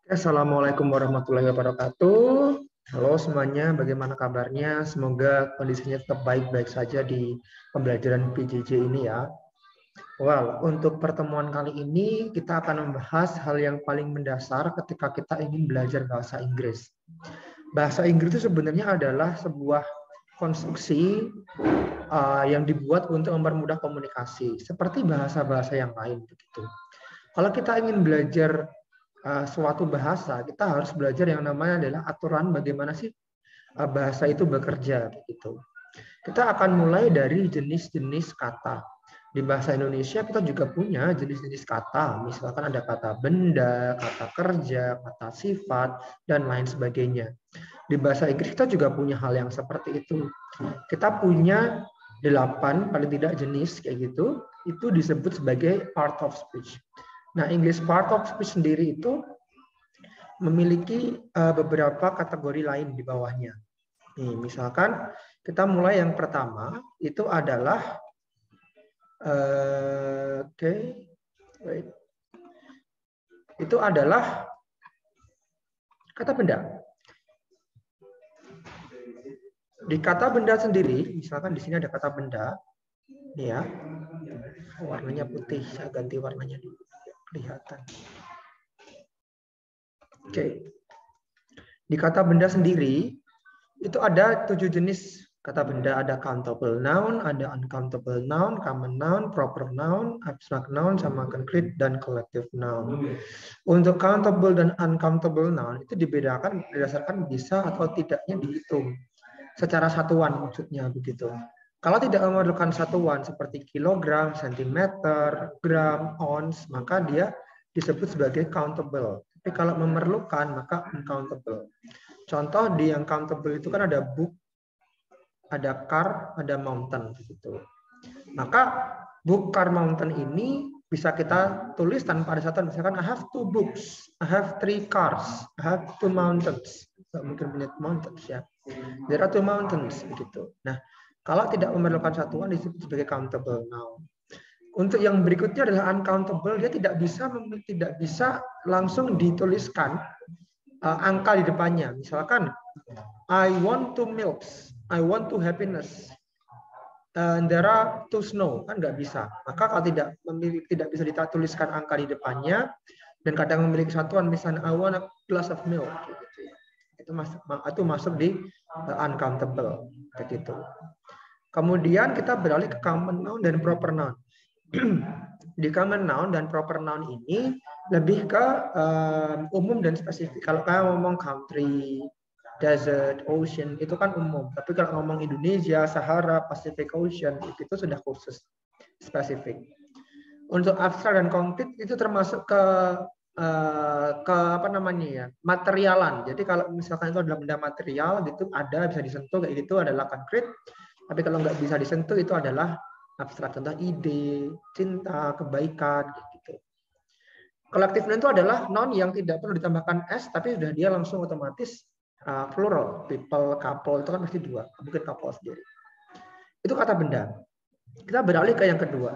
Assalamualaikum warahmatullahi wabarakatuh. Halo semuanya, bagaimana kabarnya? Semoga kondisinya tetap baik-baik saja di pembelajaran PJJ ini ya. Untuk pertemuan kali ini kita akan membahas hal yang paling mendasar ketika kita ingin belajar bahasa Inggris. Bahasa Inggris itu sebenarnya adalah sebuah konstruksi yang dibuat untuk mempermudah komunikasi, seperti bahasa-bahasa yang lain begitu. Kalau kita ingin belajar suatu bahasa, kita harus belajar yang namanya adalah aturan bagaimana sih bahasa itu bekerja begitu. Kita akan mulai dari jenis-jenis kata. Di bahasa Indonesia kita juga punya jenis-jenis kata, misalkan ada kata benda, kata kerja, kata sifat, dan lain sebagainya. Di bahasa Inggris kita juga punya hal yang seperti itu. Kita punya 8 paling tidak jenis kayak gitu, itu disebut sebagai part of speech. Nah, English part of speech sendiri itu memiliki beberapa kategori lain di bawahnya. Nih, misalkan kita mulai yang pertama itu adalah itu adalah kata benda. Di kata benda sendiri, misalkan di sini ada kata benda, nih ya, warnanya putih, saya ganti warnanya dulu, kelihatan. Oke. Di kata benda sendiri, itu ada 7 jenis kata benda. Ada countable noun, ada uncountable noun, common noun, proper noun, abstract noun, sama concrete dan collective noun. Untuk countable dan uncountable noun itu dibedakan berdasarkan bisa atau tidaknya dihitung. Secara satuan maksudnya begitu. Kalau tidak memerlukan satuan seperti kilogram, sentimeter, gram, ons, maka dia disebut sebagai countable. Tapi kalau memerlukan maka uncountable. Contoh di yang countable itu kan ada book, ada car, ada mountain gitu. Maka book, car, mountain ini bisa kita tulis tanpa ada satuan. Misalkan I have 2 books, I have 3 cars, I have 2 mountains. Mungkin punya mountains ya. There are 2 mountains begitu. Nah, kalau tidak memerlukan satuan disebut sebagai countable noun. Untuk yang berikutnya adalah uncountable, dia tidak bisa langsung dituliskan angka di depannya. Misalkan I want 2 milks, I want 2 happiness. There are 2 snow, kan nggak bisa. Maka kalau tidak bisa dituliskan angka di depannya dan kadang memiliki satuan, misalnya I want a glass of milk, gitu ya. Itu masuk di uncountable begitu. Kemudian kita beralih ke common noun dan proper noun. Di common noun dan proper noun ini lebih ke umum dan spesifik. Kalau kayak ngomong country, desert, ocean itu kan umum. Tapi kalau ngomong Indonesia, Sahara, Pacific Ocean itu sudah khusus spesifik. Untuk abstrak dan konkret itu termasuk ke apa namanya ya, materialan. Jadi kalau misalkan itu adalah benda material gitu, ada bisa disentuh kayak gitu adalah konkret. Tapi kalau nggak bisa disentuh itu adalah abstrak. Contoh ide, cinta, kebaikan gitu. Collective noun itu adalah noun yang tidak perlu ditambahkan s, tapi sudah dia langsung otomatis plural. People, couple itu kan pasti 2, mungkin couple sendiri. Itu kata benda. Kita beralih ke yang kedua,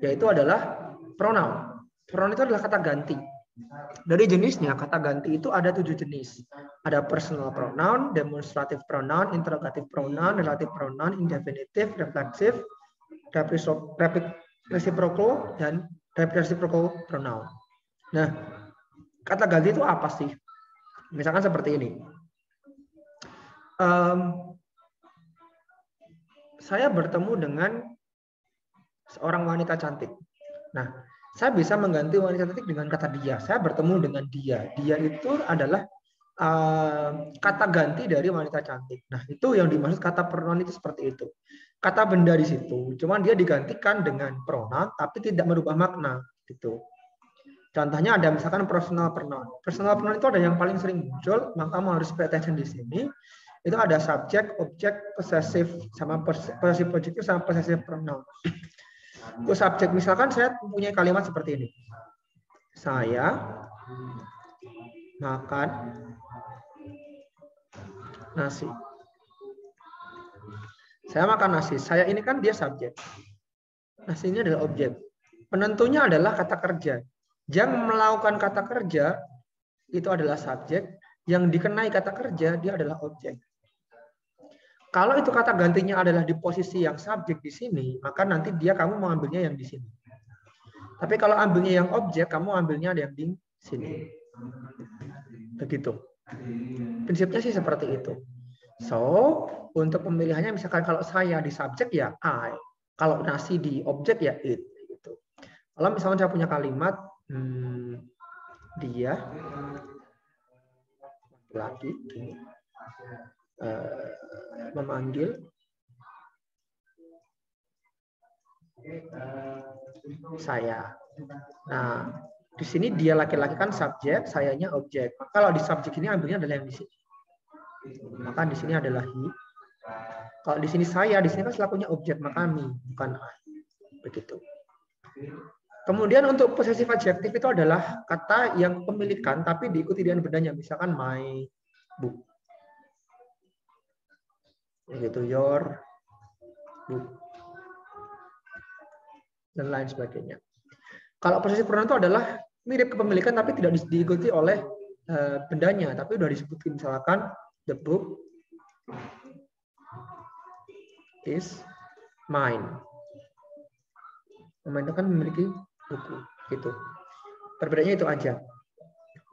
yaitu adalah pronoun. Pronoun itu adalah kata ganti. Dari jenisnya, kata ganti itu ada 7 jenis. Ada personal pronoun, demonstrative pronoun, interrogative pronoun, relative pronoun, indefinitive, reflexive, reciprocal, dan reciprocal pronoun. Nah, kata ganti itu apa sih? Misalkan seperti ini. Saya bertemu dengan seorang wanita cantik. Nah, saya bisa mengganti wanita cantik dengan kata dia. Saya bertemu dengan dia. Dia itu adalah kata ganti dari wanita cantik. Nah, itu yang dimaksud kata pronoun itu seperti itu. Kata benda di situ, cuman dia digantikan dengan pronoun tapi tidak merubah makna gitu. Contohnya ada misalkan personal pronoun. Personal pronoun itu ada yang paling sering muncul, maka kamu harus pay attention di sini. Itu ada subject, object, possessive sama possessive adjective sama possessive pronoun. Untuk subjek, misalkan saya punya kalimat seperti ini. Saya makan nasi. Saya makan nasi. Saya ini kan dia subjek. Nasi ini adalah objek. Penentunya adalah kata kerja. Yang melakukan kata kerja itu adalah subjek, yang dikenai kata kerja dia adalah objek. Kalau itu kata gantinya adalah di posisi yang subjek di sini, maka nanti kamu mau ambilnya yang di sini. Tapi kalau ambilnya yang objek, kamu ambilnya yang di sini. Begitu. Prinsipnya sih seperti itu. So, untuk pemilihannya misalkan kalau saya di subjek ya I, kalau nasi di objek ya it. Gitu. Kalau misalnya saya punya kalimat dia lagi memanggil saya. Nah, di sini dia laki-laki kan subjek, sayanya objek. Kalau di subjek ini ambilnya adalah yang di sini. Maka di sini adalah he. Kalau di sini saya, di sini kan selakunya objek, maka me, bukan I. Begitu. Kemudian untuk posesif adjektif itu adalah kata yang pemilikan tapi diikuti dengan bendanya. Misalkan my book. Begitu, your book. Dan lain sebagainya. Kalau posesif pronoun itu adalah mirip kepemilikan tapi tidak diikuti oleh bendanya, tapi sudah disebutkan misalkan the book is mine. Mine itu kan memiliki buku, gitu. Perbedaannya itu aja.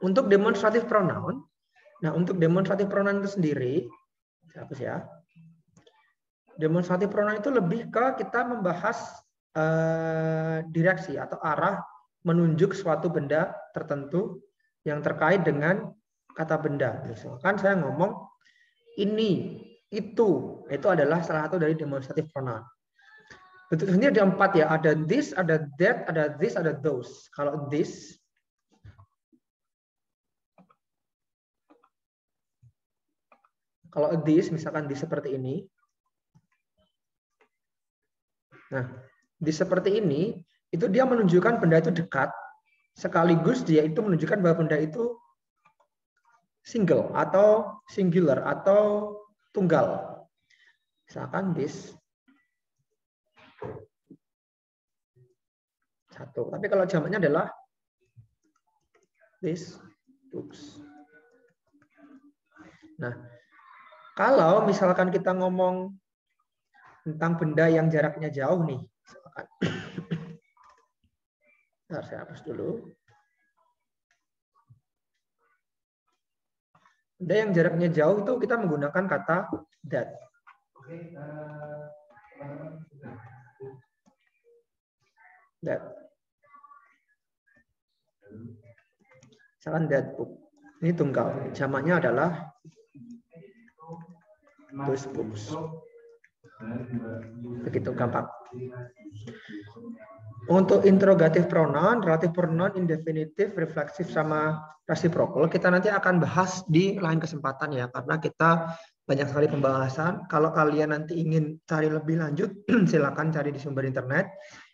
Untuk demonstratif pronoun, nah untuk demonstratif pronoun itu sendiri, hapus ya. Demonstratif pronoun itu lebih ke kita membahas direksi atau arah menunjuk suatu benda tertentu yang terkait dengan kata benda. Misalkan saya ngomong ini, itu adalah salah satu dari demonstratif pronoun. Bentuk sendiri ada 4 ya, ada this, ada that, ada this, ada those. Kalau this, misalkan this seperti ini. Nah, di seperti ini, itu dia menunjukkan benda itu dekat, sekaligus dia itu menunjukkan bahwa benda itu single atau singular atau tunggal. Misalkan this satu. Tapi kalau jamaknya adalah this books. Nah, kalau misalkan kita ngomong tentang benda yang jaraknya jauh nih, misalkan. Bentar, saya hapus dulu. Benda yang jaraknya jauh itu kita menggunakan kata that. That. Misalkan that book. Ini tunggal. Jamaknya adalah those books. Begitu gampang. Untuk interrogatif pronoun, relative pronoun, indefinitive, refleksif, sama reciprocal, kita nanti akan bahas di lain kesempatan ya, karena kita banyak sekali pembahasan. Kalau kalian nanti ingin cari lebih lanjut, silakan cari di sumber internet.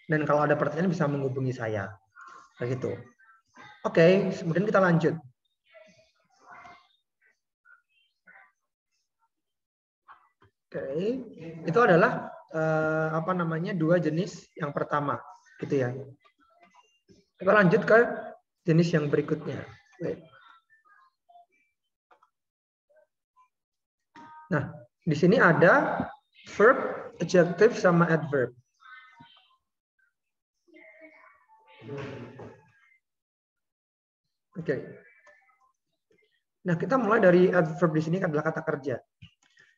Dan kalau ada pertanyaan bisa menghubungi saya. Begitu. Oke, kemudian kita lanjut. Oke, itu adalah dua jenis yang pertama, gitu ya. Kita lanjut ke jenis yang berikutnya. Nah, di sini ada verb, adjective, sama adverb. Oke. Nah, kita mulai dari adverb di sini adalah kata kerja.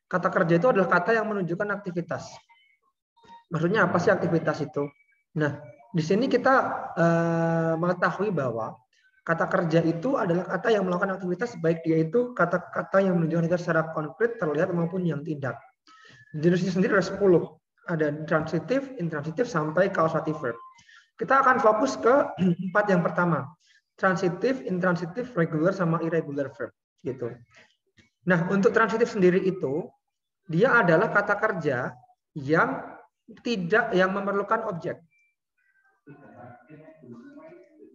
Kata kerja itu adalah kata yang menunjukkan aktivitas. Maksudnya apa sih aktivitas itu? Nah, di sini kita mengetahui bahwa kata kerja itu adalah kata yang melakukan aktivitas, baik dia itu kata-kata yang menunjukkan itu secara konkret, terlihat, maupun yang tidak. Jenisnya sendiri ada 10. Ada transitive, intransitive, sampai causative verb. Kita akan fokus ke 4 yang pertama. Transitive, intransitive, regular, sama irregular verb. Gitu. Nah, untuk transitif sendiri itu, dia adalah kata kerja yang memerlukan objek.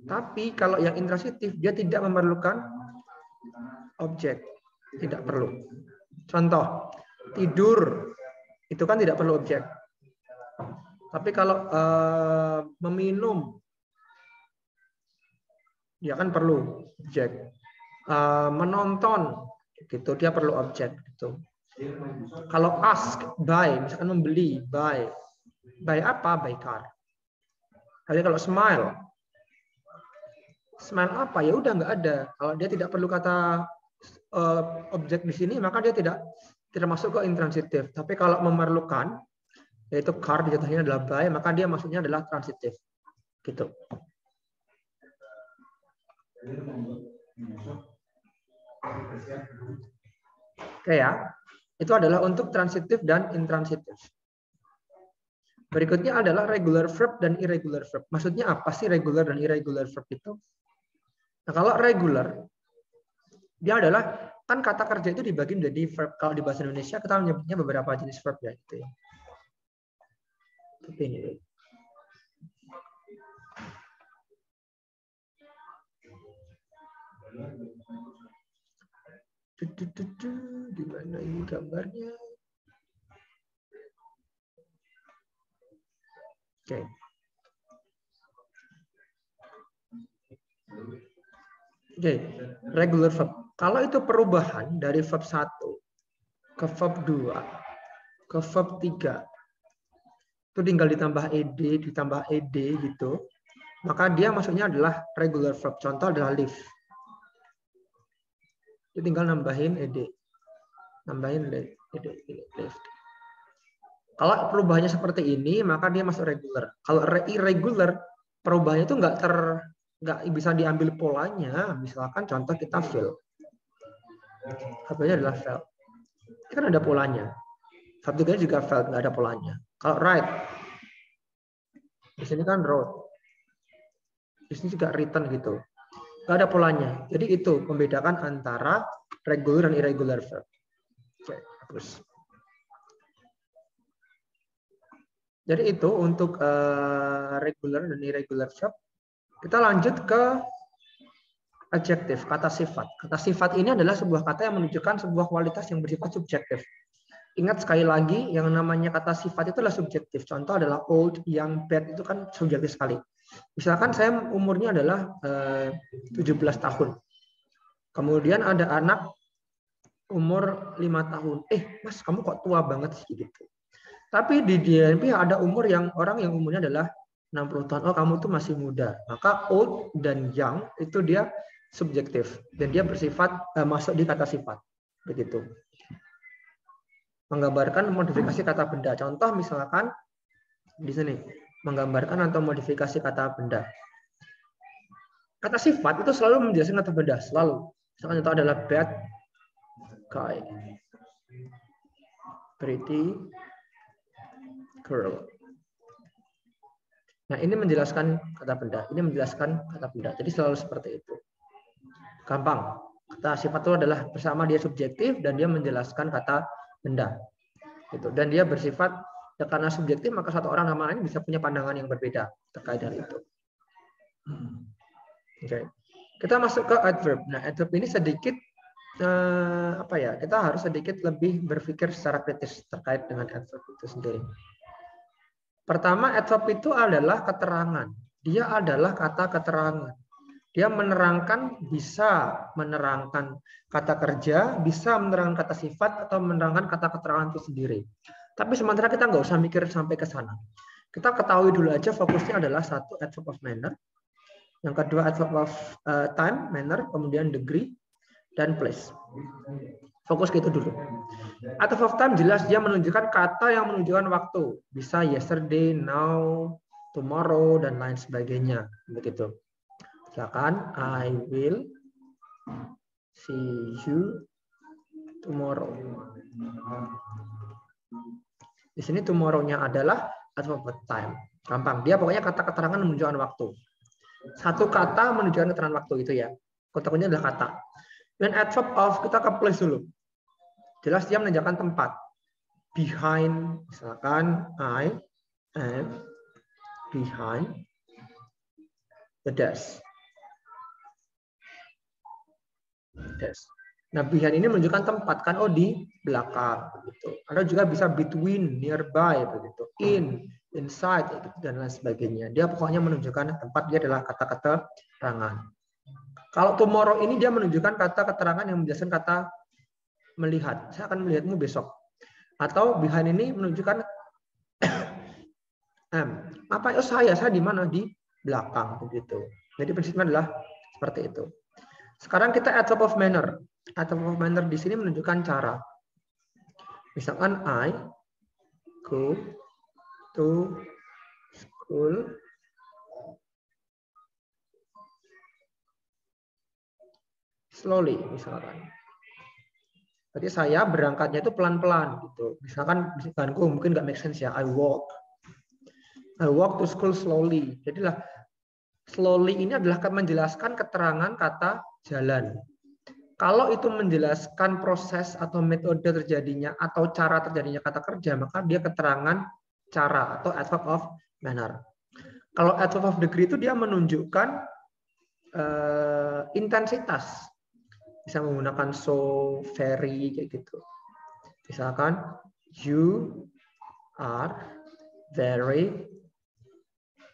Tapi kalau yang intransitif, dia tidak memerlukan objek. Tidak perlu. Contoh, tidur. Itu kan tidak perlu objek. Tapi kalau meminum, dia kan perlu objek. menonton, gitu, dia perlu objek. Gitu. Kalau ask, buy, misalkan membeli, buy apa? Buy car. Tapi kalau smile apa? Ya udah nggak ada. Kalau dia tidak perlu kata objek di sini, maka dia tidak masuk ke intransitif. Tapi kalau memerlukan, yaitu car jatuhnya adalah buy, maka dia masuknya adalah transitif. Gitu. Oke ya. Itu adalah untuk transitif dan intransitif. Berikutnya adalah regular verb dan irregular verb. Maksudnya apa sih regular dan irregular verb itu? Nah, kalau regular, dia adalah, kan kata kerja itu dibagi menjadi verb. Kalau di bahasa Indonesia kita menyebutnya beberapa jenis verb ya. Gitu ya. Seperti ini. Di mana ini gambarnya? Oke. Oke, regular verb. Kalau itu perubahan dari verb 1 ke verb 2 ke verb 3, itu tinggal ditambah ed gitu, maka dia maksudnya adalah regular verb. Contoh adalah live. Itu tinggal nambahin ed. Nambahin ed. Kalau perubahannya seperti ini, maka dia masuk regular. Kalau irregular, perubahannya itu nggak bisa diambil polanya. Misalkan contoh kita fill. Satunya adalah fail. Ini kan ada polanya. Satunya juga fail, nggak ada polanya. Kalau write, di sini kan wrote. Di sini juga written gitu. Nggak ada polanya. Jadi itu membedakan antara regular dan irregular verb. Oke, terus. Jadi itu untuk regular dan irregular verb. Kita lanjut ke adjektif, kata sifat. Kata sifat ini adalah sebuah kata yang menunjukkan sebuah kualitas yang bersifat subjektif. Ingat sekali lagi, yang namanya kata sifat itu adalah subjektif. Contoh adalah old, young, bad, itu kan subjektif sekali. Misalkan saya umurnya adalah 17 tahun. Kemudian ada anak umur 5 tahun. Mas, kamu kok tua banget sih gitu. Tapi di DNP ada orang yang umurnya adalah 60 tahun. Oh, kamu tuh masih muda. Maka old dan young itu dia subjektif dan dia bersifat masuk di kata sifat. Begitu. Menggambarkan modifikasi kata benda. Contoh misalkan di sini menggambarkan atau modifikasi kata benda. Kata sifat itu selalu menjelaskan kata benda, selalu. Misalkan contoh adalah bad guy, pretty girl. Nah, ini menjelaskan kata benda. Ini menjelaskan kata benda. Jadi selalu seperti itu. Gampang. Kata sifat itu adalah bersama dia subjektif dan dia menjelaskan kata benda. Gitu. Dan dia bersifat, ya karena subjektif, maka satu orang sama lain bisa punya pandangan yang berbeda terkait hal itu. Oke. Kita masuk ke adverb. Nah, adverb ini sedikit kita harus sedikit lebih berpikir secara kritis terkait dengan adverb itu sendiri. Pertama, adverb itu adalah keterangan. Dia adalah kata keterangan. Dia bisa menerangkan kata kerja, bisa menerangkan kata sifat, atau menerangkan kata keterangan itu sendiri. Tapi sementara kita nggak usah mikir sampai ke sana. Kita ketahui dulu aja fokusnya adalah satu, adverb of manner. Yang kedua, adverb of time, manner, kemudian degree, dan place. Fokus ke itu dulu. Adverb of time jelas dia menunjukkan kata yang menunjukkan waktu. Bisa yesterday, now, tomorrow, dan lain sebagainya. Begitu. Misalkan, I will see you tomorrow. Di sini tomorrow-nya adalah adverb of time. Gampang. Dia pokoknya kata keterangan menunjukkan waktu. Satu kata menunjukkan keterangan waktu itu ya. Konteksnya adalah kata. Dan adverb of, kita ke place dulu. Jelas dia menunjukkan tempat. Behind, misalkan I am behind the desk. Nah, behind ini menunjukkan tempat kan, di belakang begitu. Ada juga bisa between, nearby begitu, inside dan lain sebagainya. Dia pokoknya menunjukkan tempat, dia adalah kata-kata keterangan. Kalau tomorrow ini dia menunjukkan kata keterangan yang menjelaskan kata melihat. Saya akan melihatmu besok. Atau behind ini menunjukkan apa? Oh, saya di mana? Di belakang begitu. Jadi prinsipnya adalah seperti itu. Sekarang kita adverb of manner. Adverb of manner di sini menunjukkan cara. Misalkan I go to school slowly, misalkan. Berarti saya berangkatnya itu pelan-pelan gitu. Misalkan mungkin nggak make sense ya. I walk to school slowly. Jadilah slowly ini adalah menjelaskan keterangan kata jalan. Kalau itu menjelaskan proses atau metode terjadinya atau cara terjadinya kata kerja, maka dia keterangan cara atau adverb of manner. Kalau adverb of degree itu dia menunjukkan intensitas. Bisa menggunakan so, very, kayak gitu. Misalkan, you are very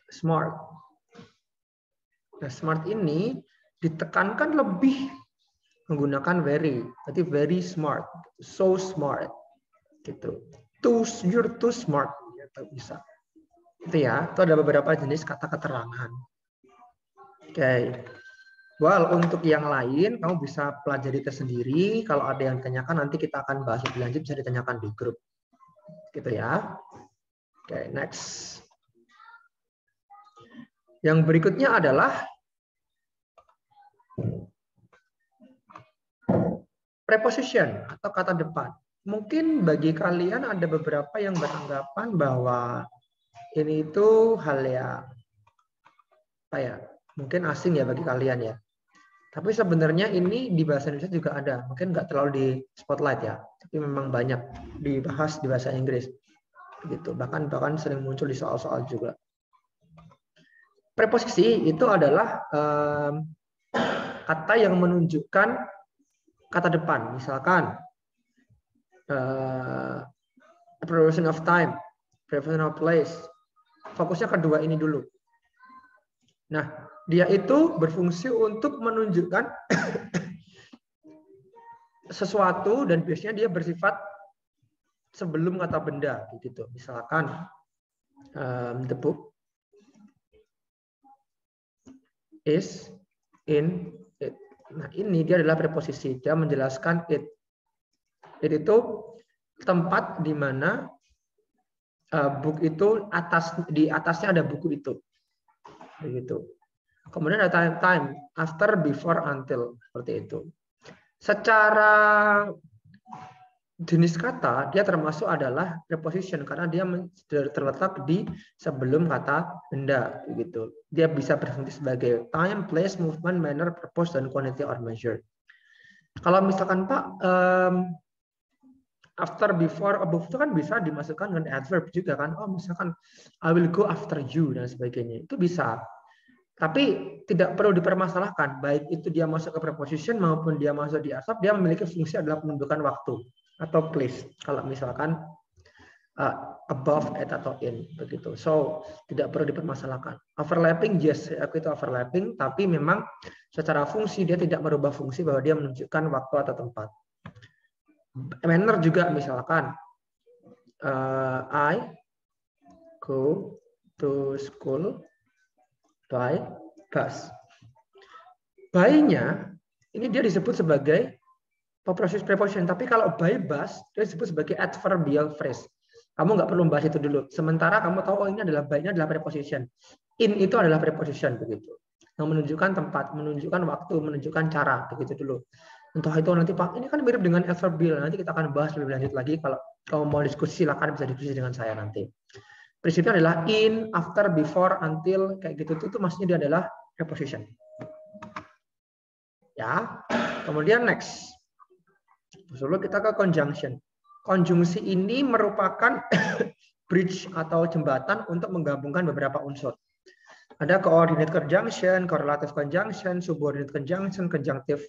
smart. Nah, smart ini ditekankan lebih menggunakan very. Berarti very smart, so smart. Gitu. You're too smart. Gitu, bisa. Itu ya, itu ada beberapa jenis kata keterangan. Oke. Well, untuk yang lain, kamu bisa pelajari tersendiri. Kalau ada yang ditanyakan, nanti kita akan bahas lebih lanjut, bisa ditanyakan di grup. Gitu ya. Oke, next. Yang berikutnya adalah preposition atau kata depan. Mungkin bagi kalian ada beberapa yang beranggapan bahwa ini itu hal ya, apa ya, mungkin asing ya bagi kalian ya. Tapi sebenarnya ini di bahasa Indonesia juga ada. Mungkin nggak terlalu di spotlight ya. Tapi memang banyak dibahas di bahasa Inggris. Gitu. Bahkan sering muncul di soal-soal juga. Preposisi itu adalah kata yang menunjukkan kata depan. Misalkan preposition of time, preposition of place. Fokusnya kedua ini dulu. Nah, dia itu berfungsi untuk menunjukkan sesuatu dan biasanya dia bersifat sebelum kata benda gitu. Misalkan the book is in it. Nah, ini dia adalah preposisi. Dia menjelaskan it. It itu tempat di mana book itu di atasnya ada buku itu. Begitu. Kemudian ada time, after, before, until, seperti itu. Secara jenis kata, dia termasuk adalah preposition karena dia terletak di sebelum kata benda, begitu. Dia bisa berfungsi sebagai time, place, movement, manner, purpose, dan quantity or measure. Kalau misalkan Pak, after, before, above itu kan bisa dimasukkan dengan adverb juga kan. Oh, misalkan I will go after you dan sebagainya. Itu bisa. Tapi tidak perlu dipermasalahkan, baik itu dia masuk ke preposition maupun dia masuk di adverb, dia memiliki fungsi adalah menunjukkan waktu atau place. Kalau misalkan above, at, atau in, begitu. So tidak perlu dipermasalahkan. Overlapping, yes, aku itu overlapping, tapi memang secara fungsi dia tidak merubah fungsi bahwa dia menunjukkan waktu atau tempat. Manner juga misalkan I go to school by bus. By-nya ini dia disebut sebagai preposition, tapi kalau by bus dia disebut sebagai adverbial phrase. Kamu nggak perlu bahas itu dulu. Sementara kamu tahu ini adalah by-nya adalah preposition. In itu adalah preposition begitu. Yang menunjukkan tempat, menunjukkan waktu, menunjukkan cara, begitu dulu. Entah itu nanti Pak, ini kan mirip dengan adverbial. Nanti kita akan bahas lebih lanjut lagi. Kalau kamu mau diskusi, silakan bisa diskusi dengan saya nanti. Prinsipnya adalah in, after, before, until, kayak gitu. Itu maksudnya dia adalah preposition. Ya. Kemudian next. Lalu kita ke conjunction. Konjungsi ini merupakan bridge atau jembatan untuk menggabungkan beberapa unsur. Ada coordinate conjunction, correlative conjunction, subordinate conjunction, conjunctive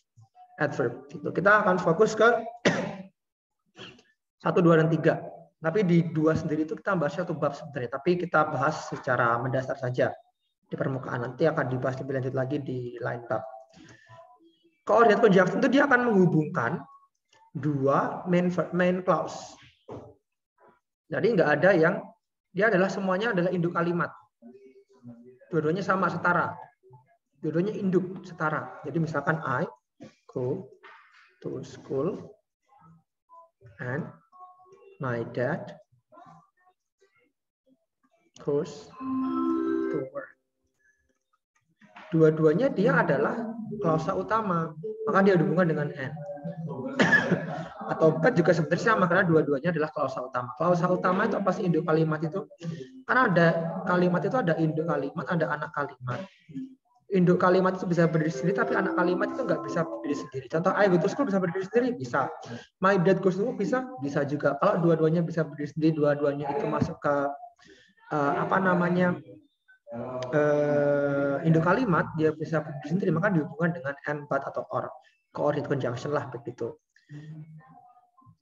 adverb. Kita akan fokus ke 1, 2, dan 3. Tapi di 2 sendiri itu kita bahas satu bab sebenarnya. Tapi kita bahas secara mendasar saja di permukaan. Nanti akan dibahas lebih lanjut lagi di lain bab. Coordinate conjunction itu dia akan menghubungkan dua main clause. Jadi nggak ada yang dia adalah semuanya adalah induk kalimat. Dua-duanya sama setara. Dua-duanya induk setara. Jadi misalkan I go to school and my dad goes to work. Dua-duanya dia adalah klausa utama, maka dia hubungan dengan N. Atau but juga sebenarnya sama karena dua-duanya adalah klausa utama. Klausa utama itu apa sih induk kalimat itu? Karena ada kalimat itu ada induk kalimat, ada anak kalimat. Induk kalimat itu bisa berdiri sendiri, tapi anak kalimat itu nggak bisa berdiri sendiri. Contoh, I go to school bisa berdiri sendiri? Bisa. My dad goes to work bisa? Bisa juga. Kalau dua-duanya bisa berdiri sendiri, dua-duanya itu masuk ke induk kalimat, dia bisa berdiri sendiri, maka dihubungkan dengan and, but, atau or. Coordinate conjunction lah begitu.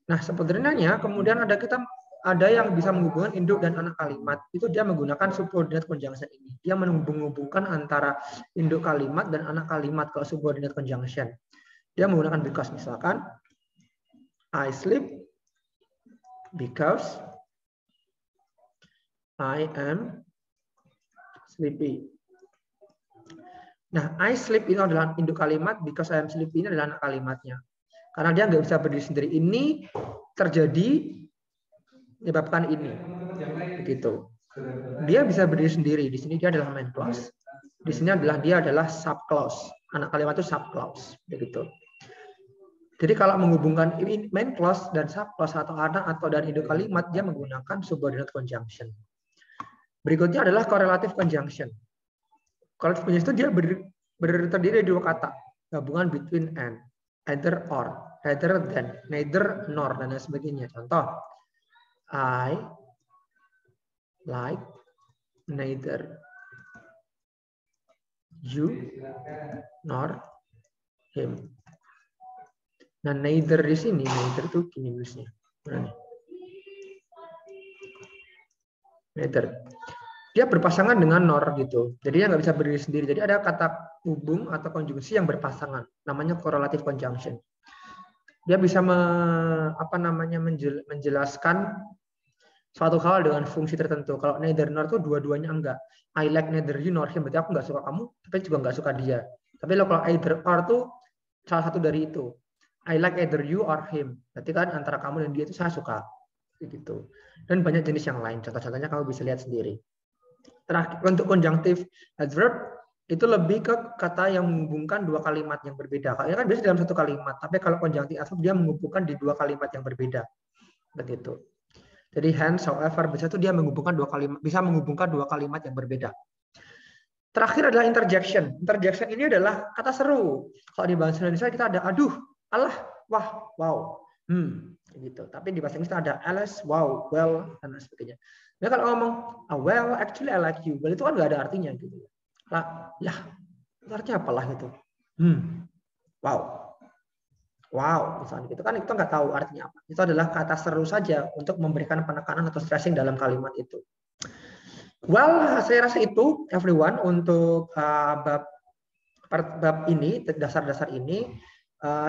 Nah, sebenarnya kemudian ada yang bisa menghubungkan induk dan anak kalimat. Itu dia menggunakan subordinate conjunction ini. Dia menghubungkan antara induk kalimat dan anak kalimat kalau subordinate conjunction. Dia menggunakan because, misalkan I sleep because I am sleepy. Nah, I sleep itu adalah induk kalimat, because I am sleepy ini adalah anak kalimatnya. Karena dia nggak bisa berdiri sendiri. Ini terjadi menyebabkan ini. Begitu. Dia bisa berdiri sendiri. Di sini dia adalah main clause. Di sini dia adalah sub clause. Anak kalimat itu sub clause. Begitu. Jadi kalau menghubungkan main clause dan sub clause atau anak atau dan induk kalimat, dia menggunakan subordinate conjunction. Berikutnya adalah correlative conjunction. Correlative conjunction itu dia terdiri dari dua kata, gabungan between and, either or, rather than, neither nor, dan lain sebagainya. Contoh, I like neither you nor him. Nah, neither di sini, neither itu gini nulisnya. Neither. Dia berpasangan dengan nor gitu. Jadi dia nggak bisa berdiri sendiri. Jadi ada kata hubung atau konjungsi yang berpasangan. Namanya correlative conjunction. Dia bisa menjelaskan suatu hal dengan fungsi tertentu. Kalau neither nor itu dua-duanya enggak. I like neither you nor him. Berarti aku nggak suka kamu, tapi juga nggak suka dia. Tapi kalau either or itu salah satu dari itu. I like either you or him. Berarti kan antara kamu dan dia itu saya suka. Gitu. Dan banyak jenis yang lain. Contoh-contohnya kamu bisa lihat sendiri. Terakhir, untuk conjunctive adverb itu lebih ke kata yang menghubungkan dua kalimat yang berbeda. Kalau kan biasanya dalam satu kalimat, tapi kalau conjunctive adverb dia menghubungkan di dua kalimat yang berbeda. Begitu. Jadi hence, however, bisa itu dia menghubungkan dua kalimat, bisa menghubungkan dua kalimat yang berbeda. Terakhir adalah interjection. Interjection ini adalah kata seru. Kalau di bahasa Indonesia kita ada aduh, alah, wah, wow, gitu. Tapi di bahasa Inggris ada alas, wow, well, dan lain sebagainya. Nah, kalau ngomong well, actually I like you, well itu kan nggak ada artinya gitu. Lah, artinya apalah gitu. Wow, misalnya gitu kan kita nggak tahu artinya apa. Itu adalah kata seru saja untuk memberikan penekanan atau stressing dalam kalimat itu. Well, saya rasa itu everyone untuk bab ini, dasar-dasar ini.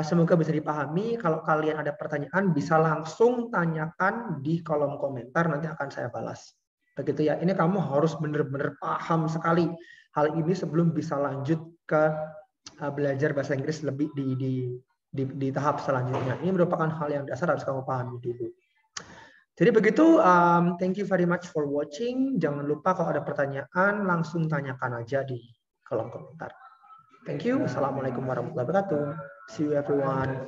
Semoga bisa dipahami. Kalau kalian ada pertanyaan bisa langsung tanyakan di kolom komentar, nanti akan saya balas. Begitu ya. Ini kamu harus benar-benar paham sekali hal ini sebelum bisa lanjut ke belajar bahasa Inggris lebih di tahap selanjutnya. Ini merupakan hal yang dasar harus kamu pahami dulu. Jadi begitu, thank you very much for watching. Jangan lupa kalau ada pertanyaan langsung tanyakan aja di kolom komentar. Thank you. Assalamualaikum warahmatullahi wabarakatuh. See you everyone.